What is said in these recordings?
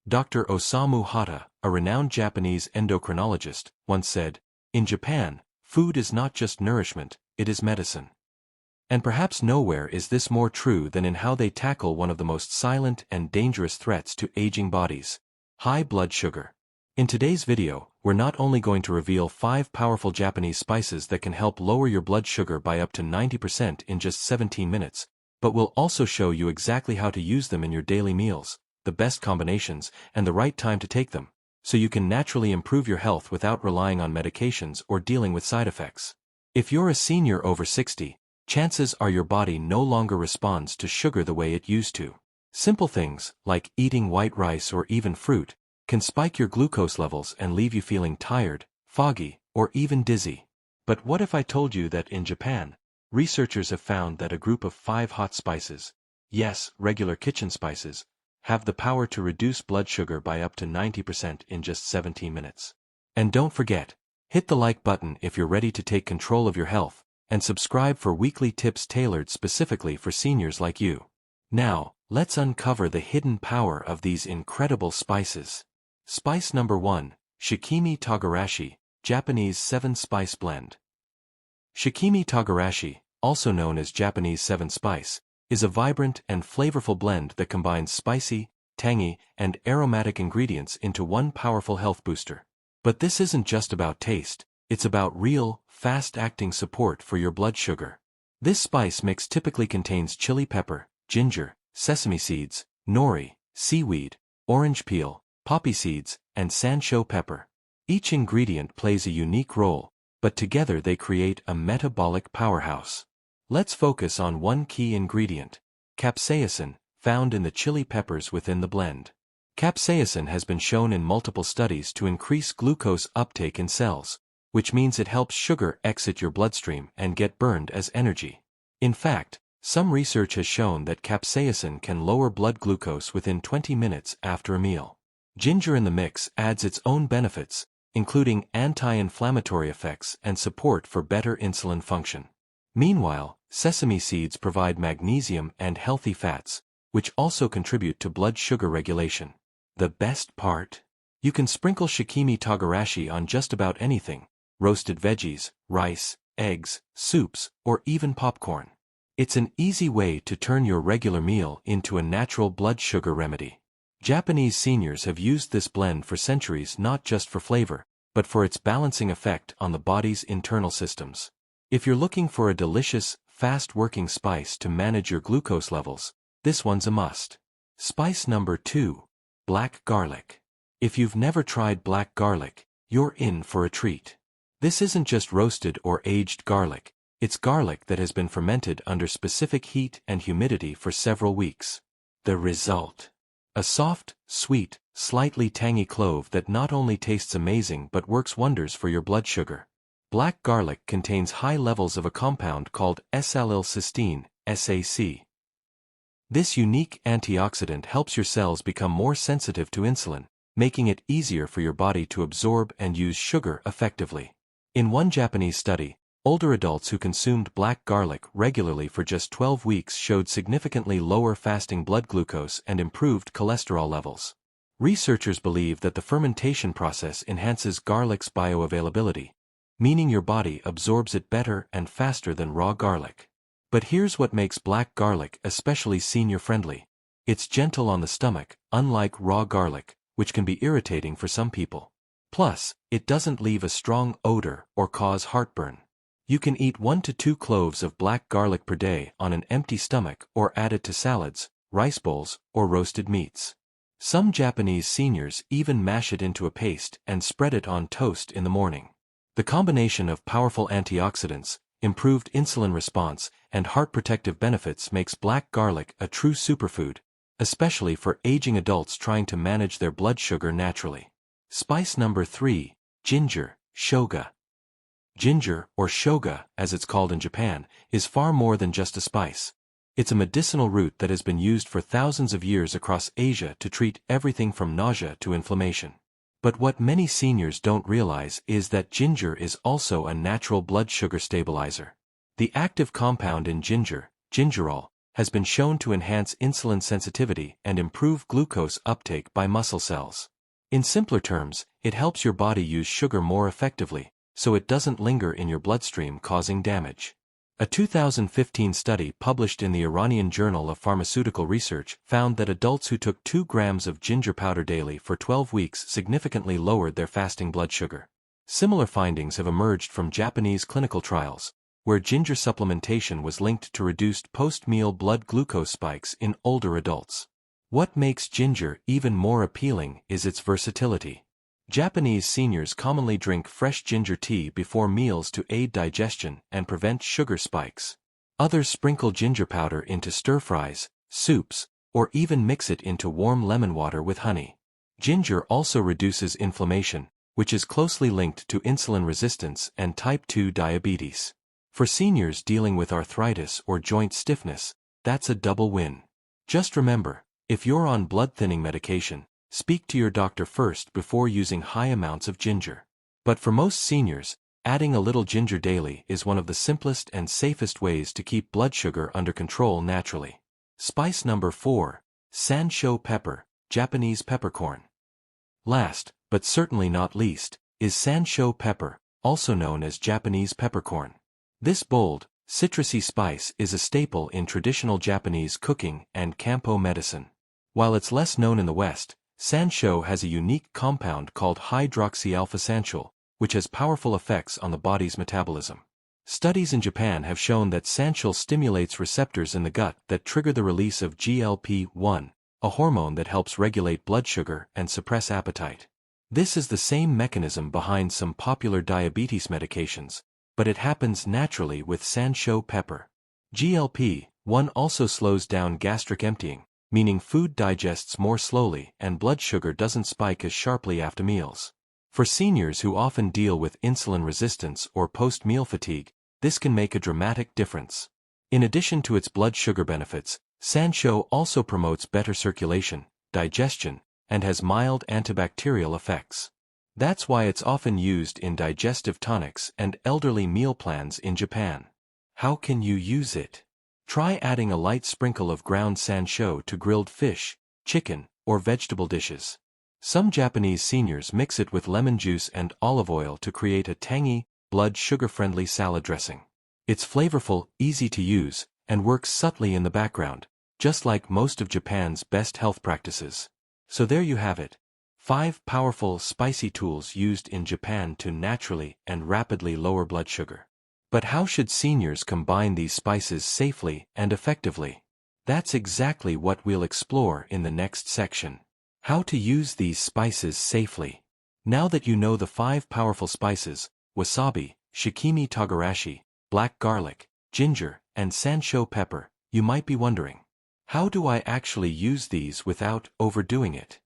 Dr. Osamu Hotta, a renowned Japanese endocrinologist, once said, "In Japan, food is not just nourishment, it is medicine." And perhaps nowhere is this more true than in how they tackle one of the most silent and dangerous threats to aging bodies: high blood sugar. In today's video, we're not only going to reveal 5 powerful Japanese spices that can help lower your blood sugar by up to 90% in just 17 minutes, but we'll also show you exactly how to use them in your daily meals, the best combinations, and the right time to take them, so you can naturally improve your health without relying on medications or dealing with side effects. If you're a senior over 60, chances are your body no longer responds to sugar the way it used to. Simple things, like eating white rice or even fruit, can spike your glucose levels and leave you feeling tired, foggy, or even dizzy. But what if I told you that in Japan, researchers have found that a group of 5 hot spices, yes, regular kitchen spices, have the power to reduce blood sugar by up to 90% in just 17 minutes. And don't forget, hit the like button if you're ready to take control of your health, and subscribe for weekly tips tailored specifically for seniors like you. Now, let's uncover the hidden power of these incredible spices. Spice number 1, Shikimi Togarashi, Japanese 7-spice blend. Shikimi Togarashi, also known as Japanese 7-spice, is a vibrant and flavorful blend that combines spicy, tangy, and aromatic ingredients into one powerful health booster. But this isn't just about taste, it's about real, fast-acting support for your blood sugar. This spice mix typically contains chili pepper, ginger, sesame seeds, nori, seaweed, orange peel, poppy seeds, and sansho pepper. Each ingredient plays a unique role, but together they create a metabolic powerhouse. Let's focus on one key ingredient: capsaicin, found in the chili peppers within the blend. Capsaicin has been shown in multiple studies to increase glucose uptake in cells, which means it helps sugar exit your bloodstream and get burned as energy. In fact, some research has shown that capsaicin can lower blood glucose within 20 minutes after a meal. Ginger in the mix adds its own benefits, including anti-inflammatory effects and support for better insulin function. Meanwhile, sesame seeds provide magnesium and healthy fats, which also contribute to blood sugar regulation. The best part? You can sprinkle Shikimi Togarashi on just about anything: roasted veggies, rice, eggs, soups, or even popcorn. It's an easy way to turn your regular meal into a natural blood sugar remedy. Japanese seniors have used this blend for centuries, not just for flavor, but for its balancing effect on the body's internal systems. If you're looking for a delicious, fast-working spice to manage your glucose levels, this one's a must. Spice number 2, black garlic. If you've never tried black garlic, you're in for a treat. This isn't just roasted or aged garlic, it's garlic that has been fermented under specific heat and humidity for several weeks. The result: a soft, sweet, slightly tangy clove that not only tastes amazing but works wonders for your blood sugar. Black garlic contains high levels of a compound called S-allylcysteine, SAC. This unique antioxidant helps your cells become more sensitive to insulin, making it easier for your body to absorb and use sugar effectively. In one Japanese study, older adults who consumed black garlic regularly for just 12 weeks showed significantly lower fasting blood glucose and improved cholesterol levels. Researchers believe that the fermentation process enhances garlic's bioavailability, meaning your body absorbs it better and faster than raw garlic. But here's what makes black garlic especially senior-friendly: it's gentle on the stomach, unlike raw garlic, which can be irritating for some people. Plus, it doesn't leave a strong odor or cause heartburn. You can eat 1 to 2 cloves of black garlic per day on an empty stomach or add it to salads, rice bowls, or roasted meats. Some Japanese seniors even mash it into a paste and spread it on toast in the morning. The combination of powerful antioxidants, improved insulin response, and heart protective benefits makes black garlic a true superfood, especially for aging adults trying to manage their blood sugar naturally. Spice number 3, ginger, shoga. Ginger, or shoga, as it's called in Japan, is far more than just a spice. It's a medicinal root that has been used for thousands of years across Asia to treat everything from nausea to inflammation. But what many seniors don't realize is that ginger is also a natural blood sugar stabilizer. The active compound in ginger, gingerol, has been shown to enhance insulin sensitivity and improve glucose uptake by muscle cells. In simpler terms, it helps your body use sugar more effectively, so it doesn't linger in your bloodstream causing damage. A 2015 study published in the Iranian Journal of Pharmaceutical Research found that adults who took 2 grams of ginger powder daily for 12 weeks significantly lowered their fasting blood sugar. Similar findings have emerged from Japanese clinical trials, where ginger supplementation was linked to reduced post-meal blood glucose spikes in older adults. What makes ginger even more appealing is its versatility. Japanese seniors commonly drink fresh ginger tea before meals to aid digestion and prevent sugar spikes. Others sprinkle ginger powder into stir-fries, soups, or even mix it into warm lemon water with honey. Ginger also reduces inflammation, which is closely linked to insulin resistance and type 2 diabetes. For seniors dealing with arthritis or joint stiffness, that's a double win. Just remember, if you're on blood-thinning medication, speak to your doctor first before using high amounts of ginger. But for most seniors, adding a little ginger daily is one of the simplest and safest ways to keep blood sugar under control naturally. Spice number 4, Sansho pepper, Japanese peppercorn. Last, but certainly not least, is Sansho pepper, also known as Japanese peppercorn. This bold, citrusy spice is a staple in traditional Japanese cooking and Kampo medicine. While it's less known in the West, Sansho has a unique compound called hydroxyalpha-sanchol, which has powerful effects on the body's metabolism. Studies in Japan have shown that sanchol stimulates receptors in the gut that trigger the release of GLP-1, a hormone that helps regulate blood sugar and suppress appetite. This is the same mechanism behind some popular diabetes medications, but it happens naturally with Sansho pepper. GLP-1 also slows down gastric emptying, meaning food digests more slowly and blood sugar doesn't spike as sharply after meals. For seniors who often deal with insulin resistance or post-meal fatigue, this can make a dramatic difference. In addition to its blood sugar benefits, Sansho also promotes better circulation, digestion, and has mild antibacterial effects. That's why it's often used in digestive tonics and elderly meal plans in Japan. How can you use it? Try adding a light sprinkle of ground sansho to grilled fish, chicken, or vegetable dishes. Some Japanese seniors mix it with lemon juice and olive oil to create a tangy, blood sugar-friendly salad dressing. It's flavorful, easy to use, and works subtly in the background, just like most of Japan's best health practices. So there you have it. 5 powerful, spicy tools used in Japan to naturally and rapidly lower blood sugar. But how should seniors combine these spices safely and effectively? That's exactly what we'll explore in the next section. How to use these spices safely. Now that you know the 5 powerful spices, wasabi, shikimi togarashi, black garlic, ginger, and sansho pepper, you might be wondering, how do I actually use these without overdoing it?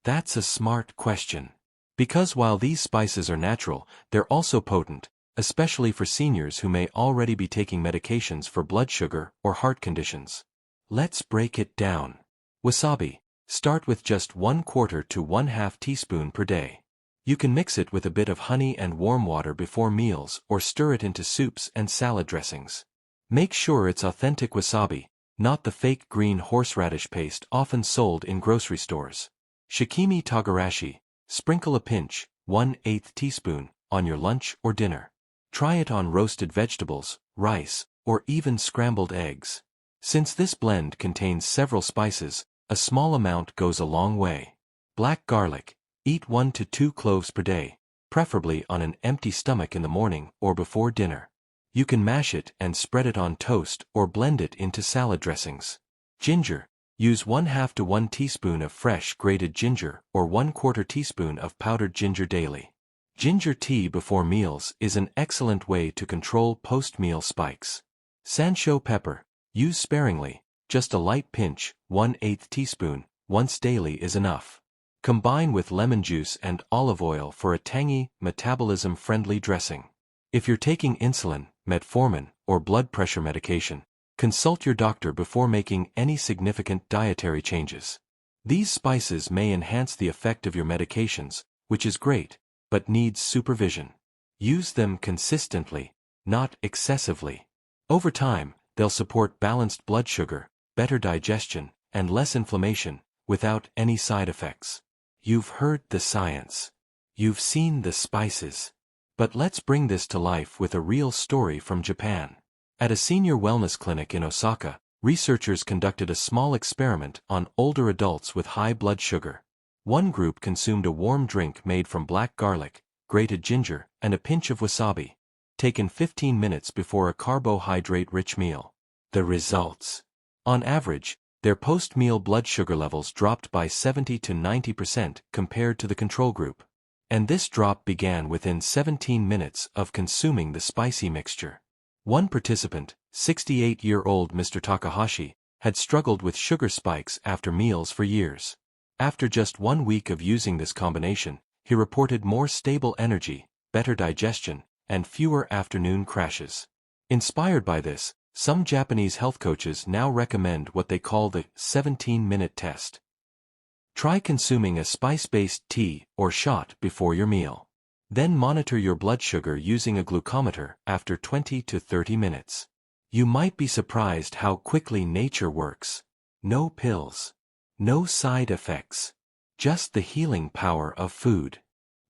That's a smart question. Because while these spices are natural, they're also potent, especially for seniors who may already be taking medications for blood sugar or heart conditions. Let's break it down. Wasabi. Start with just 1/4 to 1/2 teaspoon per day. You can mix it with a bit of honey and warm water before meals or stir it into soups and salad dressings. Make sure it's authentic wasabi, not the fake green horseradish paste often sold in grocery stores. Shikimi togarashi. Sprinkle a pinch, 1/8 teaspoon, on your lunch or dinner. Try it on roasted vegetables, rice, or even scrambled eggs. Since this blend contains several spices, a small amount goes a long way. Black garlic. Eat 1 to 2 cloves per day, preferably on an empty stomach in the morning or before dinner. You can mash it and spread it on toast or blend it into salad dressings. Ginger. Use 1/2 to 1 teaspoon of fresh grated ginger or 1/4 teaspoon of powdered ginger daily. Ginger tea before meals is an excellent way to control post-meal spikes. Sansho pepper. Use sparingly, just a light pinch, 1/8 teaspoon, once daily is enough. Combine with lemon juice and olive oil for a tangy, metabolism-friendly dressing. If you're taking insulin, metformin, or blood pressure medication, consult your doctor before making any significant dietary changes. These spices may enhance the effect of your medications, which is great, but needs supervision. Use them consistently, not excessively. Over time, they'll support balanced blood sugar, better digestion, and less inflammation, without any side effects. You've heard the science. You've seen the spices. But let's bring this to life with a real story from Japan. At a senior wellness clinic in Osaka, researchers conducted a small experiment on older adults with high blood sugar. One group consumed a warm drink made from black garlic, grated ginger, and a pinch of wasabi, taken 15 minutes before a carbohydrate-rich meal. The results. On average, their post-meal blood sugar levels dropped by 70 to 90% compared to the control group. And this drop began within 17 minutes of consuming the spicy mixture. One participant, 68-year-old Mr. Takahashi, had struggled with sugar spikes after meals for years. After just 1 week of using this combination, he reported more stable energy, better digestion, and fewer afternoon crashes. Inspired by this, some Japanese health coaches now recommend what they call the 17-minute test. Try consuming a spice-based tea or shot before your meal. Then monitor your blood sugar using a glucometer after 20 to 30 minutes. You might be surprised how quickly nature works. No pills. No side effects. Just the healing power of food.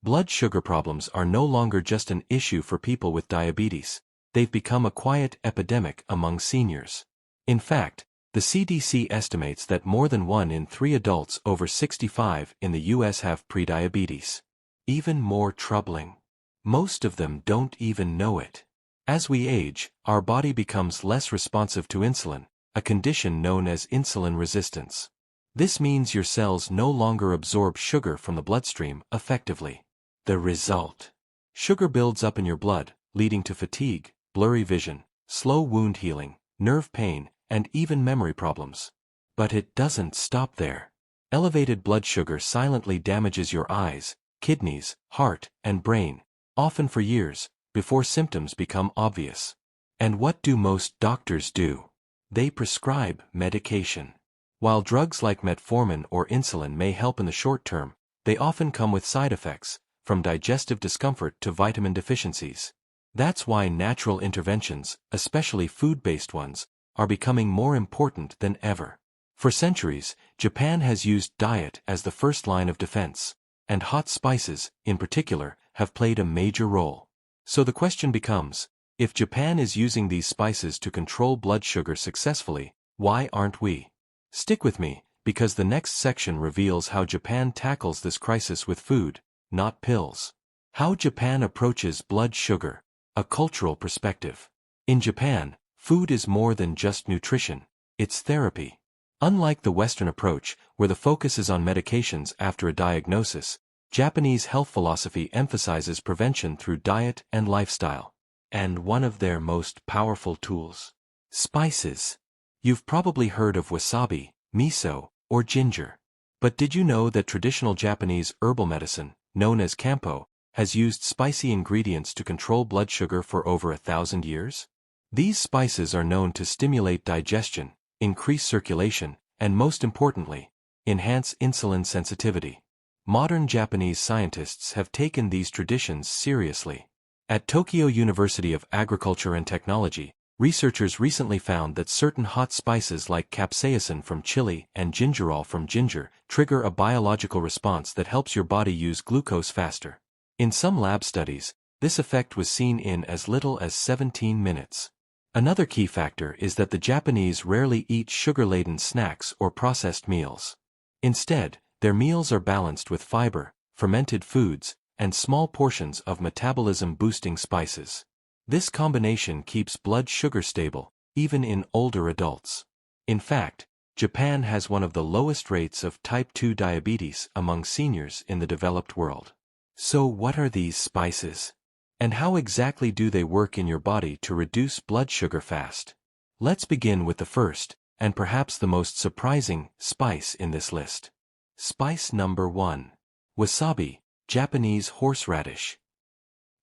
Blood sugar problems are no longer just an issue for people with diabetes. They've become a quiet epidemic among seniors. In fact, the CDC estimates that more than 1 in 3 adults over 65 in the US have prediabetes. Even more troubling. Most of them don't even know it. As we age, our body becomes less responsive to insulin, a condition known as insulin resistance. This means your cells no longer absorb sugar from the bloodstream effectively. The result. Sugar builds up in your blood, leading to fatigue, blurry vision, slow wound healing, nerve pain, and even memory problems. But it doesn't stop there. Elevated blood sugar silently damages your eyes, kidneys, heart, and brain, often for years, before symptoms become obvious. And what do most doctors do? They prescribe medication. While drugs like metformin or insulin may help in the short term, they often come with side effects, from digestive discomfort to vitamin deficiencies. That's why natural interventions, especially food-based ones, are becoming more important than ever. For centuries, Japan has used diet as the first line of defense, and hot spices, in particular, have played a major role. So the question becomes, if Japan is using these spices to control blood sugar successfully, why aren't we? Stick with me, because the next section reveals how Japan tackles this crisis with food, not pills. How Japan approaches blood sugar, a cultural perspective. In Japan, food is more than just nutrition, it's therapy. Unlike the Western approach, where the focus is on medications after a diagnosis, Japanese health philosophy emphasizes prevention through diet and lifestyle. And one of their most powerful tools. Spices. You've probably heard of wasabi, miso, or ginger. But did you know that traditional Japanese herbal medicine, known as kampo, has used spicy ingredients to control blood sugar for over 1,000 years? These spices are known to stimulate digestion, increase circulation, and most importantly, enhance insulin sensitivity. Modern Japanese scientists have taken these traditions seriously. At Tokyo University of Agriculture and Technology, researchers recently found that certain hot spices like capsaicin from chili and gingerol from ginger trigger a biological response that helps your body use glucose faster. In some lab studies, this effect was seen in as little as 17 minutes. Another key factor is that the Japanese rarely eat sugar-laden snacks or processed meals. Instead, their meals are balanced with fiber, fermented foods, and small portions of metabolism-boosting spices. This combination keeps blood sugar stable, even in older adults. In fact, Japan has one of the lowest rates of type 2 diabetes among seniors in the developed world. So what are these spices? And how exactly do they work in your body to reduce blood sugar fast? Let's begin with the first, and perhaps the most surprising, spice in this list. Spice number 1. Wasabi, Japanese horseradish.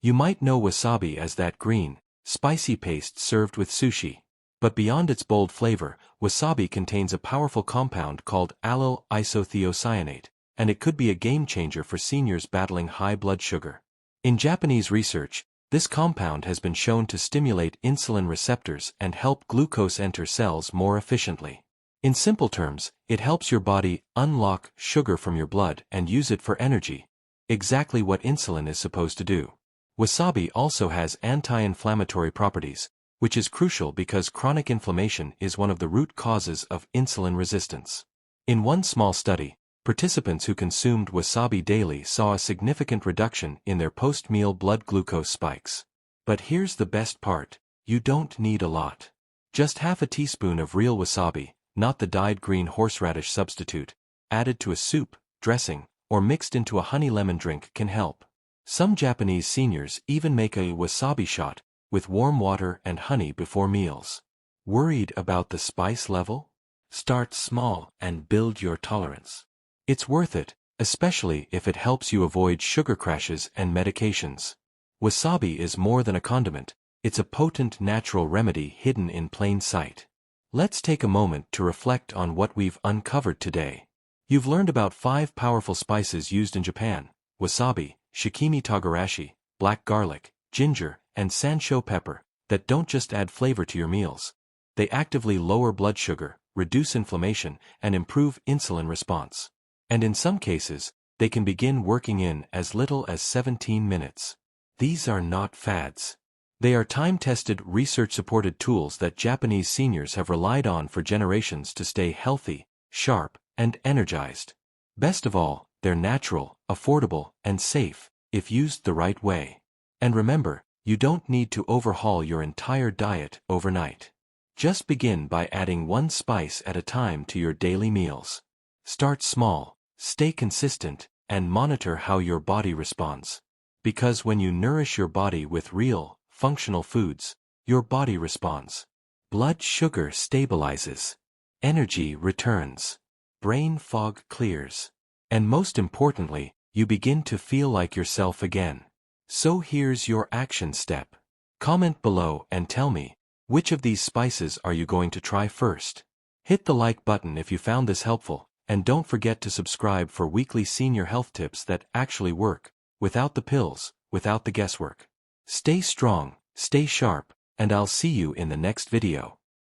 You might know wasabi as that green, spicy paste served with sushi. But beyond its bold flavor, wasabi contains a powerful compound called allyl isothiocyanate, and it could be a game-changer for seniors battling high blood sugar. In Japanese research, This compound has been shown to stimulate insulin receptors and help glucose enter cells more efficiently. In simple terms, it helps your body unlock sugar from your blood and use it for energy, exactly what insulin is supposed to do. Wasabi also has anti-inflammatory properties, which is crucial because chronic inflammation is one of the root causes of insulin resistance. In one small study, participants who consumed wasabi daily saw a significant reduction in their post-meal blood glucose spikes. But here's the best part: you don't need a lot. Just half a teaspoon of real wasabi, not the dyed green horseradish substitute, added to a soup, dressing, or mixed into a honey lemon drink can help. Some Japanese seniors even make a wasabi shot with warm water and honey before meals. Worried about the spice level? Start small and build your tolerance. It's worth it, especially if it helps you avoid sugar crashes and medications. Wasabi is more than a condiment, it's a potent natural remedy hidden in plain sight. Let's take a moment to reflect on what we've uncovered today. You've learned about 5 powerful spices used in Japan: wasabi, shikimi togarashi, black garlic, ginger, and sansho pepper, that don't just add flavor to your meals. They actively lower blood sugar, reduce inflammation, and improve insulin response. And in some cases, they can begin working in as little as 17 minutes. These are not fads. They are time-tested, research-supported tools that Japanese seniors have relied on for generations to stay healthy, sharp, and energized. Best of all, they're natural, affordable, and safe, if used the right way. And remember, you don't need to overhaul your entire diet overnight. Just begin by adding 1 spice at a time to your daily meals. Start small, stay consistent, and monitor how your body responds. Because when you nourish your body with real, functional foods, your body responds. Blood sugar stabilizes. Energy returns. Brain fog clears. And most importantly, you begin to feel like yourself again. So here's your action step. Comment below and tell me, which of these spices are you going to try first? Hit the like button if you found this helpful, and don't forget to subscribe for weekly senior health tips that actually work, without the pills, without the guesswork. Stay strong, stay sharp, and I'll see you in the next video.